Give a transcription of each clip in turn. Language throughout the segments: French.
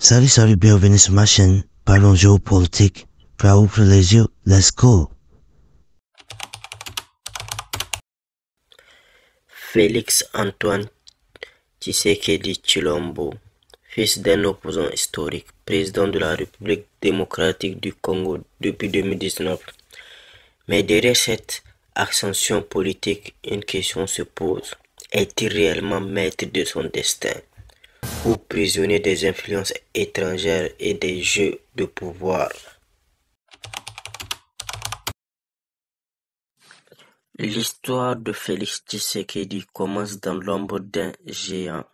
Salut, bienvenue sur ma chaîne. Parlons géopolitique. Prêt à ouvrir les yeux? Let's go! Félix Antoine Tshisekedi Tshilombo, fils d'un opposant historique, président de la République démocratique du Congo depuis 2019. Mais derrière cette ascension politique, une question se pose. Est-il réellement maître de son destin ou prisonnier des influences étrangères et des jeux de pouvoir? L'histoire de Félix Tshisekedi commence dans l'ombre d'un géant.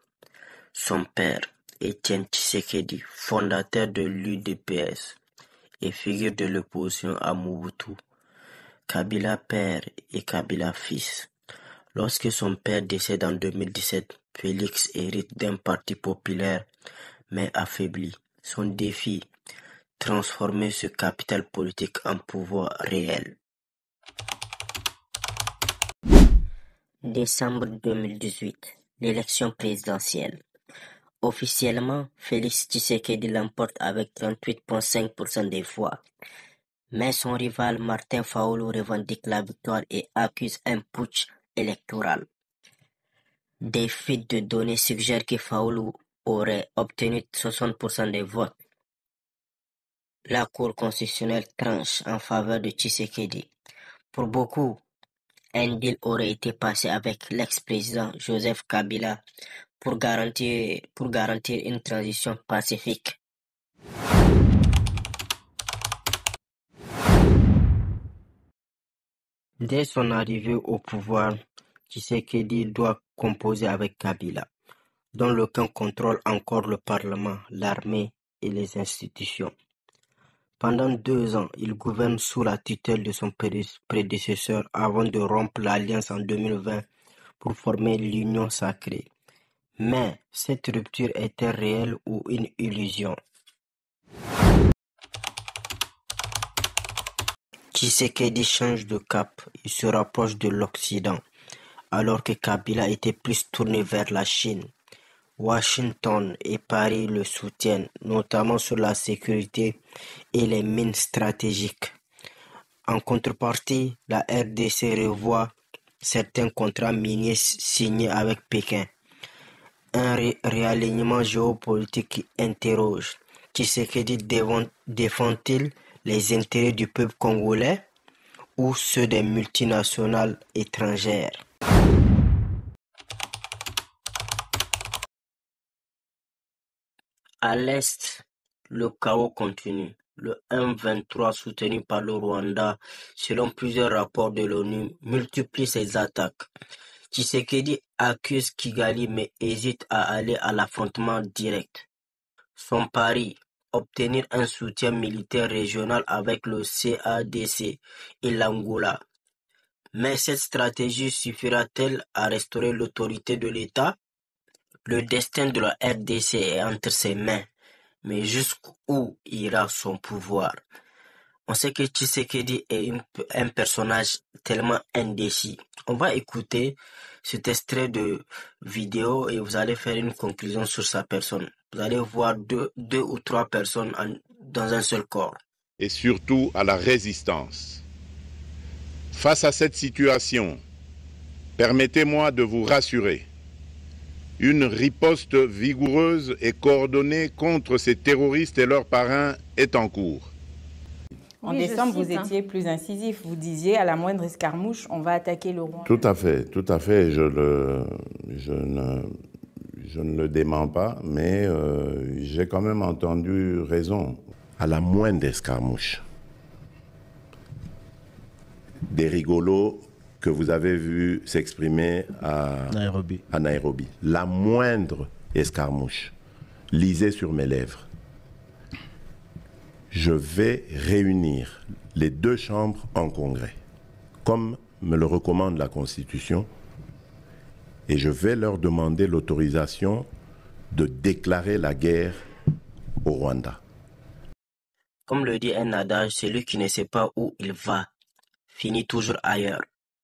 Son père, Étienne Tshisekedi, fondateur de l'UDPS et figure de l'opposition à Mobutu, Kabila père et Kabila fils. Lorsque son père décède en 2017, Félix hérite d'un parti populaire mais affaibli. Son défi, transformer ce capital politique en pouvoir réel. Décembre 2018, l'élection présidentielle. Officiellement, Félix Tshisekedi l'emporte avec 38,5% des voix. Mais son rival Martin Fayulu revendique la victoire et accuse un putsch électoral. Des fuites de données suggèrent que Fayulu aurait obtenu 60% des votes. La Cour constitutionnelle tranche en faveur de Tshisekedi. Pour beaucoup, un deal aurait été passé avec l'ex-président Joseph Kabila pour garantir une transition pacifique. Dès son arrivée au pouvoir, Tshisekedi doit composer avec Kabila, dont lequel contrôle encore le Parlement, l'armée et les institutions. Pendant 2 ans, il gouverne sous la tutelle de son prédécesseur avant de rompre l'alliance en 2020 pour former l'Union sacrée. Mais cette rupture est-elle réelle ou une illusion? Tshisekedi change de cap, il se rapproche de l'Occident, alors que Kabila était plus tourné vers la Chine. Washington et Paris le soutiennent, notamment sur la sécurité et les mines stratégiques. En contrepartie, la RDC revoit certains contrats miniers signés avec Pékin. Un réalignement géopolitique qui interroge. Tshisekedi défend-il les intérêts du peuple congolais ou ceux des multinationales étrangères? À l'est, le chaos continue. Le M23 soutenu par le Rwanda, selon plusieurs rapports de l'ONU, multiplie ses attaques. Tshisekedi accuse Kigali mais hésite à aller à l'affrontement direct. Son pari, obtenir un soutien militaire régional avec le SADC et l'Angola. Mais cette stratégie suffira-t-elle à restaurer l'autorité de l'État? Le destin de la RDC est entre ses mains, mais jusqu'où ira son pouvoir? On sait que Tshisekedi est un personnage tellement indécis. On va écouter cet extrait de vidéo et vous allez faire une conclusion sur sa personne. Vous allez voir deux ou trois personnes dans un seul corps. Et surtout à la résistance. Face à cette situation, permettez-moi de vous rassurer. Une riposte vigoureuse et coordonnée contre ces terroristes et leurs parrains est en cours. En décembre, vous étiez plus incisif. Vous disiez, à la moindre escarmouche, on va attaquer le Rwanda. Tout à fait. Je ne le dément pas, mais j'ai quand même entendu raison. À la moindre escarmouche, des rigolos que vous avez vu s'exprimer à Nairobi. La moindre escarmouche, lisez sur mes lèvres. Je vais réunir les 2 chambres en congrès, comme me le recommande la Constitution, et je vais leur demander l'autorisation de déclarer la guerre au Rwanda. Comme le dit un adage, celui qui ne sait pas où il va finit toujours ailleurs.